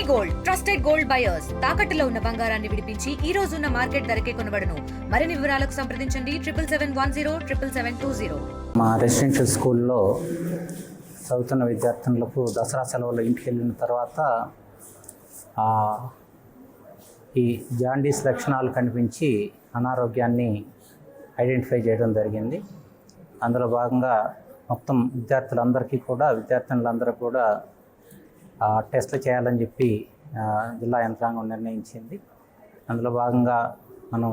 Gold trusted gold buyers తాకట్టులో ఉన్న బంగారాన్ని విడిపించి ఈ రోజు ఉన్న మార్కెట్ ధరకే కొనబడును. మరిన్ని వివరాలకు సంప్రదించండి 7771077720. మా రెసిడెన్షియల్ స్కూల్లో చదువుతున్న విద్యార్థులకు దసరా సెలవులు ఇంటికి వెళ్ళిన తర్వాత ఈ జాండీస్ లక్షణాలు కనిపించి అనారోగ్యాన్ని ఐడెంటిఫై చేయడం జరిగింది. అందులో భాగంగా మొత్తం విద్యార్థులందరూ కూడా టెస్టులు చేయాలని చెప్పి జిల్లా యంత్రాంగం నిర్ణయించింది. అందులో భాగంగా మనం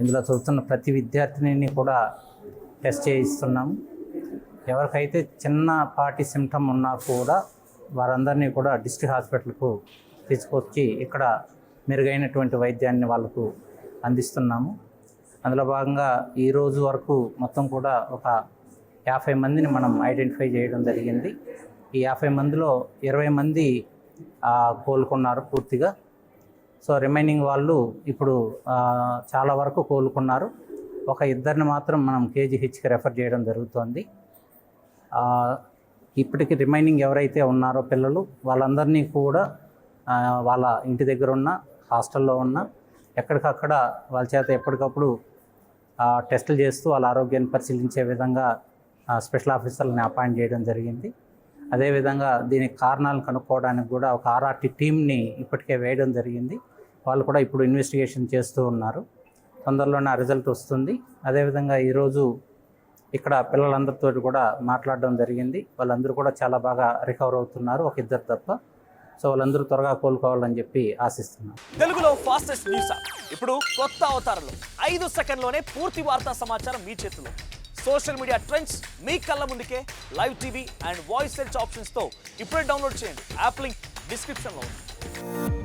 ఇందులో చదువుతున్న ప్రతి విద్యార్థిని కూడా టెస్ట్ చేయిస్తున్నాము. ఎవరికైతే చిన్నపాటి సిమ్టమ్ ఉన్నా కూడా వారందరినీ కూడా డిస్ట్రిక్ట్ హాస్పిటల్కు తీసుకొచ్చి ఇక్కడ మెరుగైనటువంటి వైద్యాన్ని వాళ్ళకు అందిస్తున్నాము. అందులో భాగంగా ఈరోజు వరకు మొత్తం కూడా ఒక 50 మందిని మనం ఐడెంటిఫై చేయడం జరిగింది. ఈ 50 మందిలో 20 మంది కోలుకున్నారు పూర్తిగా. సో రిమైనింగ్ వాళ్ళు ఇప్పుడు చాలా వరకు కోలుకున్నారు. ఒక ఇద్దరిని మాత్రం మనం కేజీహెచ్కి రెఫర్ చేయడం జరుగుతోంది. ఇప్పటికి రిమైనింగ్ ఎవరైతే ఉన్నారో పిల్లలు వాళ్ళందరినీ కూడా వాళ్ళ ఇంటి దగ్గర ఉన్న హాస్టల్లో ఉన్న ఎక్కడికక్కడ వాళ్ళ చేత ఎప్పటికప్పుడు టెస్టులు చేస్తూ వాళ్ళ ఆరోగ్యాన్ని పరిశీలించే విధంగా స్పెషల్ ఆఫీసర్లని అపాయింట్ చేయడం జరిగింది. అదేవిధంగా దీనికి కారణాలను కనుక్కోవడానికి కూడా ఒక ఆర్ఆర్టీ టీమ్ని ఇప్పటికే వేయడం జరిగింది. వాళ్ళు కూడా ఇప్పుడు ఇన్వెస్టిగేషన్ చేస్తూ ఉన్నారు. తొందరలోనే ఆ రిజల్ట్ వస్తుంది. అదేవిధంగా ఈరోజు ఇక్కడ పిల్లలందరితో కూడా మాట్లాడడం జరిగింది. వాళ్ళందరూ కూడా చాలా బాగా రికవర్ అవుతున్నారు, ఒక ఇద్దరు తప్ప. సో వాళ్ళందరూ త్వరగా కోలుకోవాలని చెప్పి ఆశిస్తున్నాం. తెలుగులో ఫాస్టెస్ట్ న్యూస్ ఇప్పుడు కొత్త అవతారంలో 5 సెకండ్లోనే పూర్తి వార్తా సమాచారం మీ చేతిలో. సోషల్ మీడియా ట్రెండ్స్ మీ కళ్ళ ముందుకే live TV and voice search ఆప్షన్స్తో ఇప్పుడే డౌన్లోడ్ చేయండి. యాప్ లింక్ డిస్క్రిప్షన్లో ఉంది.